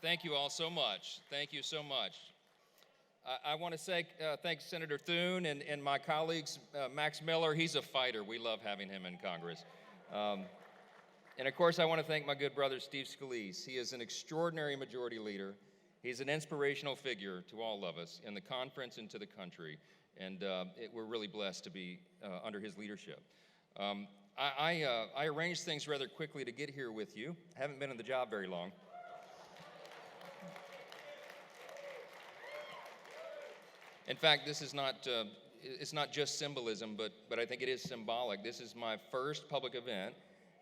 Thank you all so much. Thank you so much. I want to say thanks Senator Thune and my colleagues, Max Miller. He's a fighter. We love having him in Congress. And of course, I want to thank my good brother, Steve Scalise. He is an extraordinary majority leader. He's an inspirational figure to all of us in the conference and to the country. And we're really blessed to be under his leadership. I arranged things rather quickly to get here with you. I haven't been in the job very long. In fact, this is not, it's not just symbolism, but I think it is symbolic. This is my first public event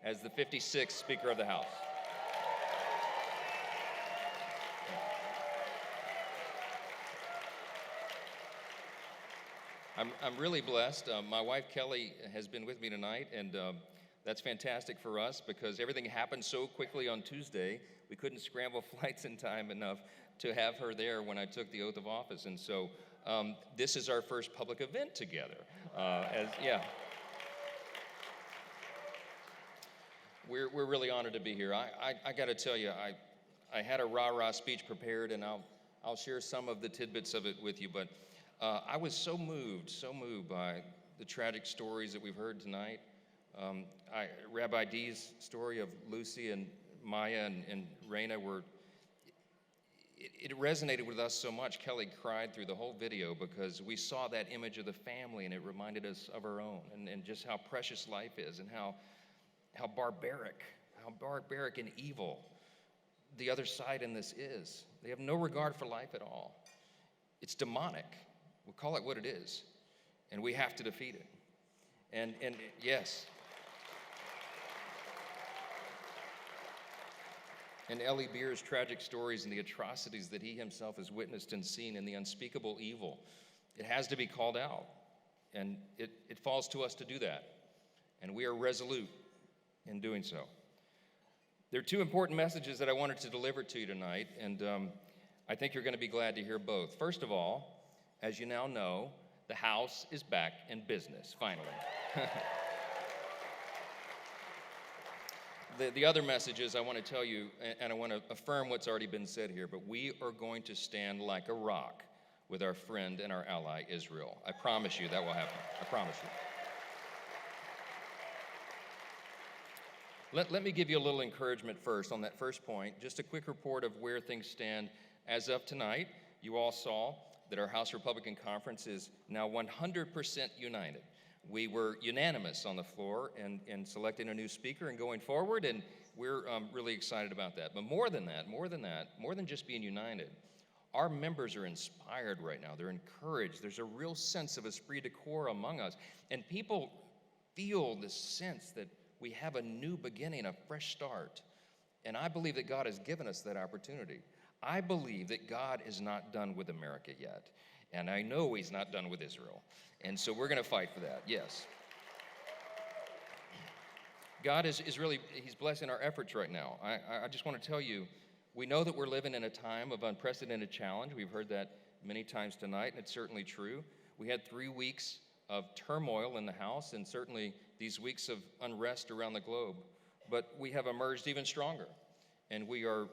as the 56th Speaker of the House. I'm really blessed. My wife, Kelly, has been with me tonight, and that's fantastic for us because everything happened so quickly on Tuesday, we couldn't scramble flights in time enough to have her there when I took the oath of office. And so this is our first public event together. We're really honored to be here. I got to tell you, I had a rah-rah speech prepared, and I'll share some of the tidbits of it with you, but I was so moved by the tragic stories that we've heard tonight. Rabbi Dee's story of Lucy and Maya and Raina it resonated with us so much. Kelly cried through the whole video because we saw that image of the family and it reminded us of our own and just how precious life is and how barbaric and evil the other side in this is. They have no regard for life at all. It's demonic. We'll call it what it is, and we have to defeat it. And yes. And Ellie Beer's tragic stories and the atrocities that he himself has witnessed and seen and the unspeakable evil, it has to be called out. And it falls to us to do that. And we are resolute in doing so. There are two important messages that I wanted to deliver to you tonight, and I think you're going to be glad to hear both. First of all, as you now know, the House is back in business, finally. The other message is I want to tell you, and I want to affirm what's already been said here, but we are going to stand like a rock with our friend and our ally, Israel. I promise you that will happen. I promise you. Let me give you a little encouragement first on that first point. Just a quick report of where things stand as of tonight. You all saw that our House Republican Conference is now 100% united. We were unanimous on the floor in selecting a new speaker and going forward, and we're really excited about that. But more than just being united, our members are inspired right now. They're encouraged. There's a real sense of esprit de corps among us, and people feel this sense that we have a new beginning, a fresh start. And I believe that God has given us that opportunity. I believe that God is not done with America yet. And I know he's not done with Israel. And so we're going to fight for that, yes. God is really, he's blessing our efforts right now. I just want to tell you, we know that we're living in a time of unprecedented challenge. We've heard that many times tonight, and it's certainly true. We had 3 weeks of turmoil in the House, and certainly these weeks of unrest around the globe. But we have emerged even stronger, and we are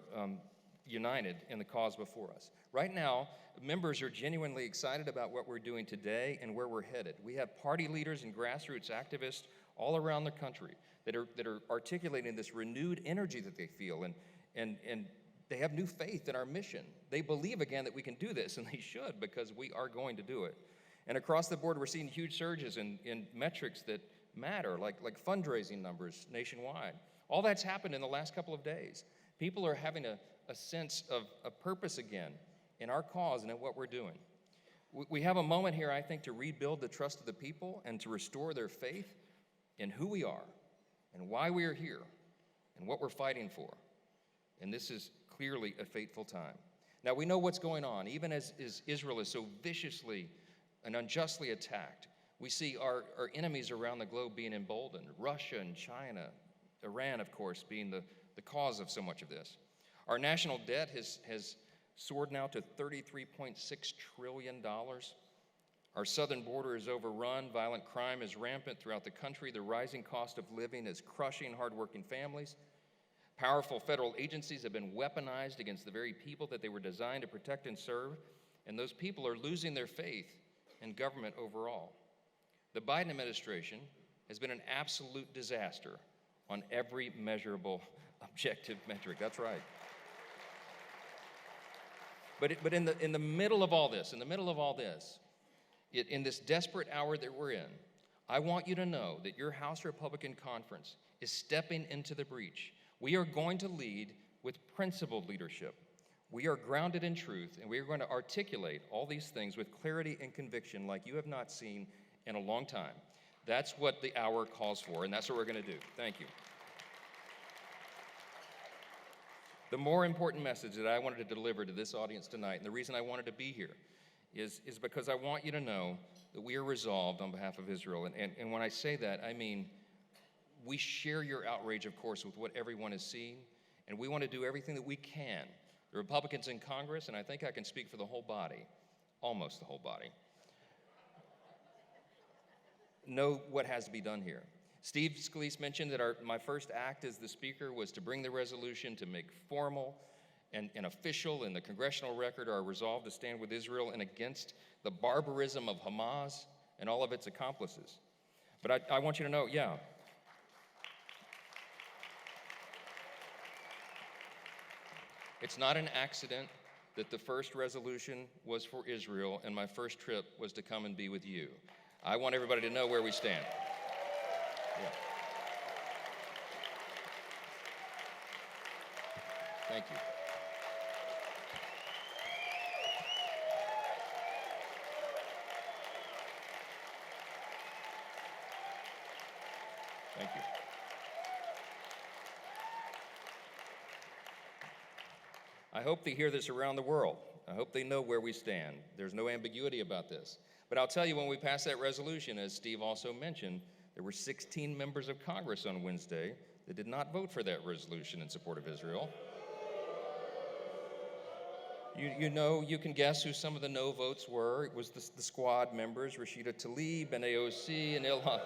united in the cause before us. Right now, members are genuinely excited about what we're doing today and where we're headed. We have party leaders and grassroots activists all around the country that are articulating this renewed energy that they feel, and they have new faith in our mission. They believe again that we can do this, and they should, because we are going to do it. And across the board, we're seeing huge surges in metrics that matter, like fundraising numbers nationwide. All that's happened in the last couple of days. People are having a sense of a purpose again in our cause and in what we're doing. We have a moment here, I think, to rebuild the trust of the people and to restore their faith in who we are and why we are here and what we're fighting for. And this is clearly a fateful time. Now, we know what's going on. Even as Israel is so viciously and unjustly attacked, we see our enemies around the globe being emboldened. Russia and China, Iran, of course, being the cause of so much of this. Our national debt has soared now to $33.6 trillion. Our southern border is overrun. Violent crime is rampant throughout the country. The rising cost of living is crushing hardworking families. Powerful federal agencies have been weaponized against the very people that they were designed to protect and serve, and those people are losing their faith in government overall. The Biden administration has been an absolute disaster on every measurable objective metric. That's right. But in the middle of all this, in this desperate hour that we're in, I want you to know that your House Republican Conference is stepping into the breach. We are going to lead with principled leadership. We are grounded in truth, and we are going to articulate all these things with clarity and conviction like you have not seen in a long time. That's what the hour calls for, and that's what we're going to do. Thank you. The more important message that I wanted to deliver to this audience tonight, and the reason I wanted to be here, is because I want you to know that we are resolved on behalf of Israel. And when I say that, I mean we share your outrage, of course, with what everyone is seeing, and we want to do everything that we can. The Republicans in Congress, and I think I can speak for the whole body, almost the whole body, know what has to be done here. Steve Scalise mentioned that my first act as the Speaker was to bring the resolution to make formal and official in the congressional record our resolve to stand with Israel and against the barbarism of Hamas and all of its accomplices. But I want you to know, it's not an accident that the first resolution was for Israel and my first trip was to come and be with you. I want everybody to know where we stand. Yeah. Thank you. Thank you. I hope they hear this around the world. I hope they know where we stand. There's no ambiguity about this. But I'll tell you, when we passed that resolution, as Steve also mentioned, there were 16 members of Congress on Wednesday that did not vote for that resolution in support of Israel. You know, you can guess who some of the no votes were. It was the squad members, Rashida Tlaib and AOC and Ilhan,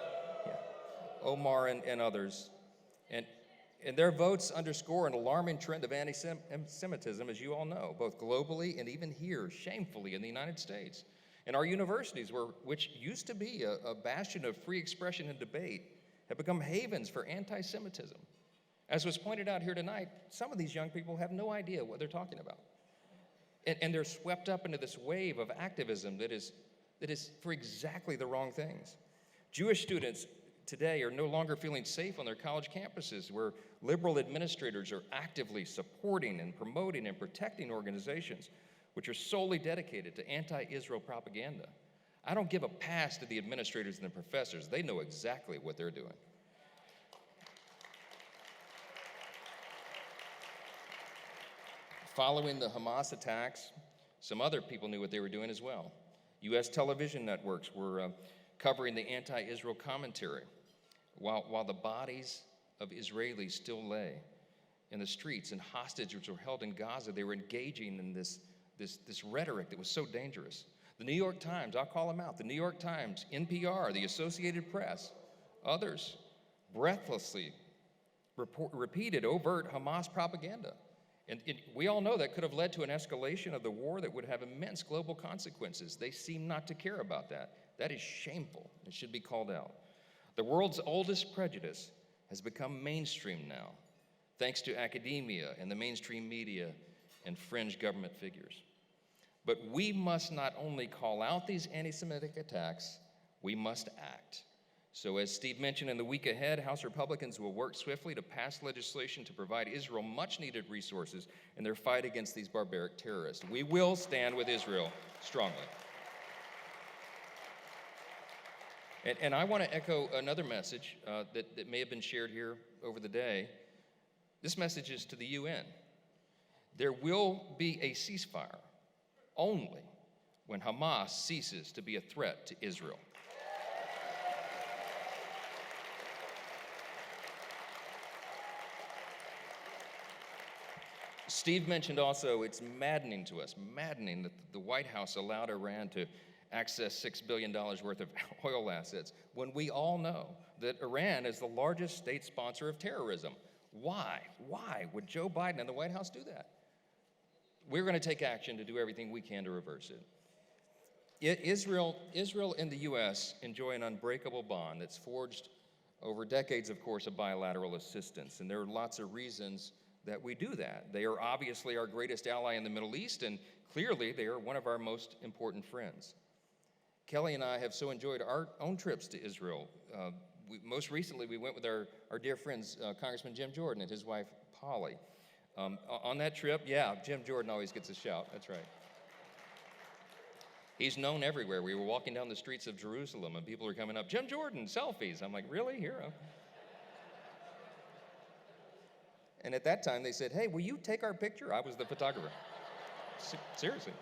Omar and others. And their votes underscore an alarming trend of anti-Semitism, as you all know, both globally and even here, shamefully, in the United States. And our universities, which used to be a bastion of free expression and debate, have become havens for anti-Semitism. As was pointed out here tonight, some of these young people have no idea what they're talking about. And they're swept up into this wave of activism that is for exactly the wrong things. Jewish students today are no longer feeling safe on their college campuses, where liberal administrators are actively supporting and promoting and protecting organizations which are solely dedicated to anti-Israel propaganda. I don't give a pass to the administrators and the professors. They know exactly what they're doing. Following the Hamas attacks, some other people knew what they were doing as well. U.S. television networks were covering the anti-Israel commentary, while the bodies of Israelis still lay in the streets and hostages were held in Gaza. They were engaging in this rhetoric that was so dangerous. The New York Times, I'll call them out, the New York Times, NPR, the Associated Press, others breathlessly repeated overt Hamas propaganda. And we all know that could have led to an escalation of the war that would have immense global consequences. They seem not to care about that. That is shameful. It should be called out. The world's oldest prejudice has become mainstream now, thanks to academia and the mainstream media and fringe government figures. But we must not only call out these anti-Semitic attacks, we must act. So as Steve mentioned, in the week ahead, House Republicans will work swiftly to pass legislation to provide Israel much-needed resources in their fight against these barbaric terrorists. We will stand with Israel strongly. And I want to echo another message that may have been shared here over the day. This message is to the UN. There will be a ceasefire only when Hamas ceases to be a threat to Israel. Steve mentioned also, it's maddening to us, maddening that the White House allowed Iran to access $6 billion worth of oil assets when we all know that Iran is the largest state sponsor of terrorism. Why? Why would Joe Biden and the White House do that? We're going to take action to do everything we can to reverse it. Israel and the U.S. enjoy an unbreakable bond that's forged over decades, of course, of bilateral assistance. And there are lots of reasons that we do that. They are obviously our greatest ally in the Middle East, and clearly they are one of our most important friends. Kelly and I have so enjoyed our own trips to Israel. Most recently, we went with our dear friends, Congressman Jim Jordan and his wife, Polly. On that trip, yeah, Jim Jordan always gets a shout, that's right. He's known everywhere. We were walking down the streets of Jerusalem, and people are coming up, Jim Jordan, selfies. I'm like, really? Hero? And at that time, they said, hey, will you take our picture? I was the photographer. Seriously.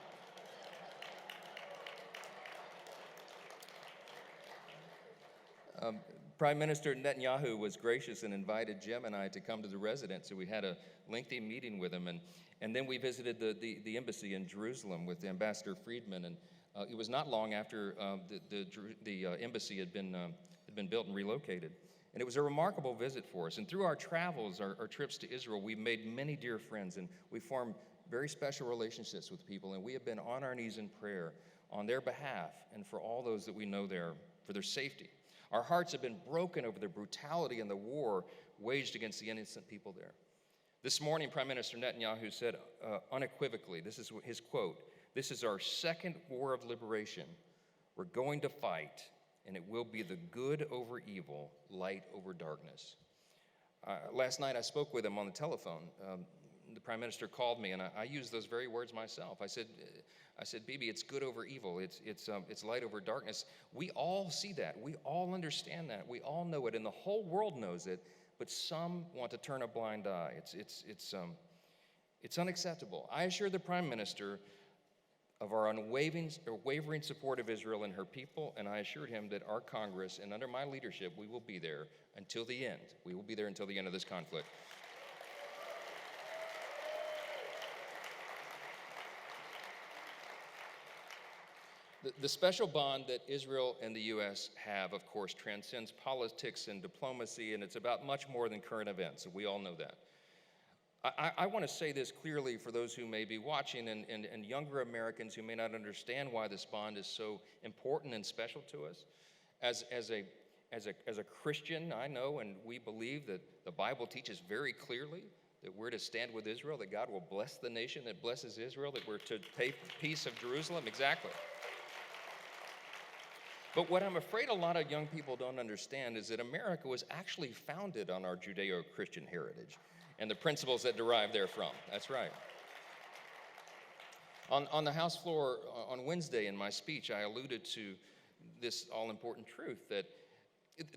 Prime Minister Netanyahu was gracious and invited Jim and I to come to the residence, so we had a lengthy meeting with him, and then we visited the embassy in Jerusalem with Ambassador Friedman, and it was not long after the embassy had been built and relocated. And it was a remarkable visit for us. And through our travels, our trips to Israel, we've made many dear friends, and we formed very special relationships with people, and we have been on our knees in prayer on their behalf and for all those that we know there, for their safety. Our hearts have been broken over the brutality and the war waged against the innocent people there. This morning, Prime Minister Netanyahu said unequivocally, this is his quote, "This is our second war of liberation. We're going to fight, and it will be the good over evil, light over darkness." Last night I spoke with him on the telephone. The Prime Minister called me, and I used those very words myself. I said, Bibi, it's good over evil. It's light over darkness. We all see that. We all understand that. We all know it, and the whole world knows it. But some want to turn a blind eye. It's unacceptable. I assure the Prime Minister of our unwavering support of Israel and her people, and I assured him that our Congress, and under my leadership, we will be there until the end. We will be there until the end of this conflict. The special bond that Israel and the U.S. have, of course, transcends politics and diplomacy, and it's about much more than current events, and we all know that. I want to say this clearly for those who may be watching and younger Americans who may not understand why this bond is so important and special to us. As a Christian, I know and we believe that the Bible teaches very clearly that we're to stand with Israel, that God will bless the nation that blesses Israel, that we're to pay peace of Jerusalem. Exactly. But what I'm afraid a lot of young people don't understand is that America was actually founded on our Judeo-Christian heritage and the principles that derive therefrom. That's right. On the House floor on Wednesday in my speech, I alluded to this all-important truth that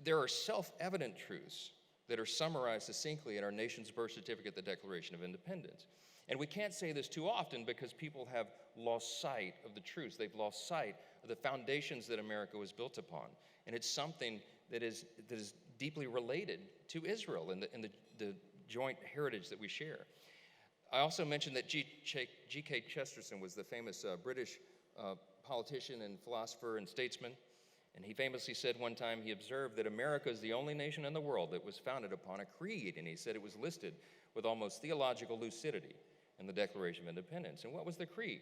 there are self-evident truths that are summarized succinctly in our nation's birth certificate, the Declaration of Independence. And we can't say this too often because people have lost sight of the truths. They've lost sight of the foundations that America was built upon. And it's something that is deeply related to Israel and the joint heritage that we share. I also mentioned that G.K. Chesterton was the famous British politician and philosopher and statesman. And he famously said one time, he observed that America is the only nation in the world that was founded upon a creed. And he said it was listed with almost theological lucidity in the Declaration of Independence. And what was the creed?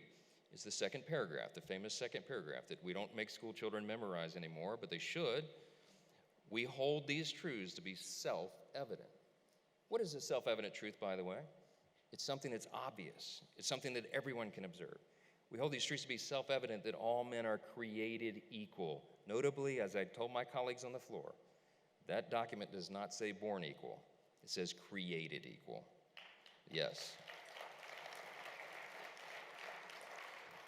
It's the second paragraph, the famous second paragraph that we don't make school children memorize anymore, but they should. We hold these truths to be self-evident. What is a self-evident truth, by the way? It's something that's obvious. It's something that everyone can observe. We hold these truths to be self-evident that all men are created equal. Notably, as I told my colleagues on the floor, that document does not say born equal. It says created equal. Yes.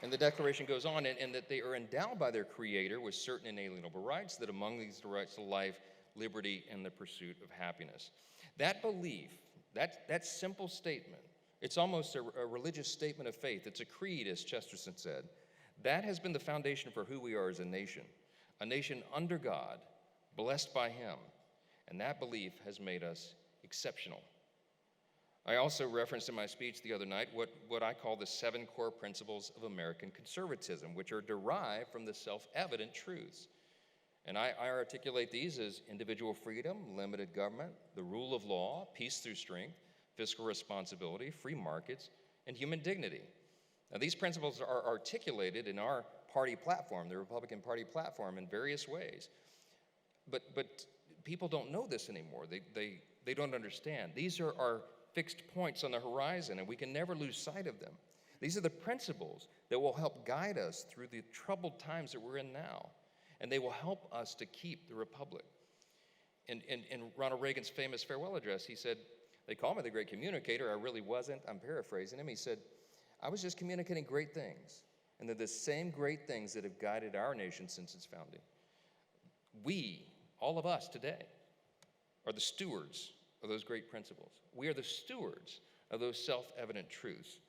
And the Declaration goes on, and that they are endowed by their Creator with certain inalienable rights, that among these the rights to life, liberty, and the pursuit of happiness. That belief, that simple statement, it's almost a religious statement of faith. It's a creed, as Chesterton said. That has been the foundation for who we are as a nation under God, blessed by Him. And that belief has made us exceptional. I also referenced in my speech the other night what I call the 7 core principles of American conservatism, which are derived from the self-evident truths. And I articulate these as individual freedom, limited government, the rule of law, peace through strength, fiscal responsibility, free markets, and human dignity. Now, these principles are articulated in our party platform, the Republican Party platform, in various ways. But people don't know this anymore. They don't understand. These are our fixed points on the horizon, and we can never lose sight of them. These are the principles that will help guide us through the troubled times that we're in now, and they will help us to keep the republic. In Ronald Reagan's famous farewell address, he said, "They call me the great communicator. I really wasn't." I'm paraphrasing him. He said, "I was just communicating great things, and they're the same great things that have guided our nation since its founding." We, all of us today, are the stewards of those great principles. We are the stewards of those self-evident truths.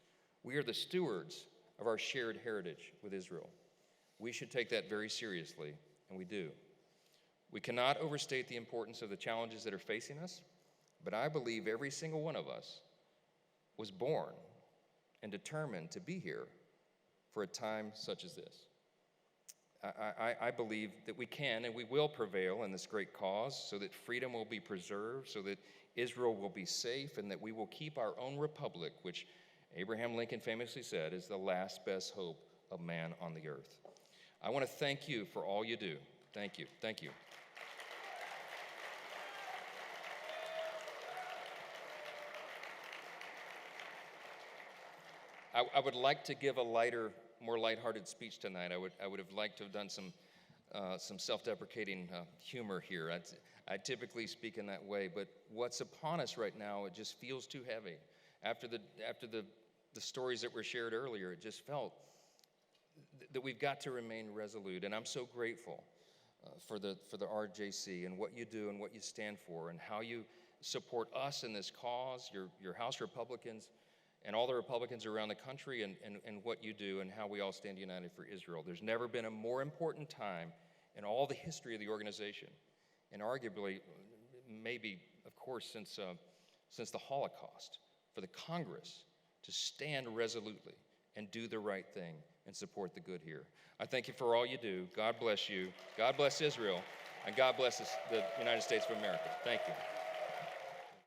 We are the stewards of our shared heritage with Israel. We should take that very seriously, and we do. We cannot overstate the importance of the challenges that are facing us, but I believe every single one of us was born and determined to be here for a time such as this. I believe that we can and we will prevail in this great cause so that freedom will be preserved, so that Israel will be safe, and that we will keep our own republic, which Abraham Lincoln famously said is the last best hope of man on the earth. I want to thank you for all you do. Thank you. Thank you. I would like to give a lighter, more lighthearted speech tonight. I would have liked to have done some self-deprecating humor here. I typically speak in that way, but what's upon us right now, it just feels too heavy. After the stories that were shared earlier, it just felt that we've got to remain resolute. And I'm so grateful for the RJC and what you do and what you stand for and how you support us in this cause, your House Republicans, and all the Republicans around the country, and what you do and how we all stand united for Israel. There's never been a more important time in all the history of the organization, and arguably, maybe, of course, since the Holocaust, for the Congress to stand resolutely and do the right thing and support the good here. I thank you for all you do. God bless you. God bless Israel, and God bless the United States of America. Thank you.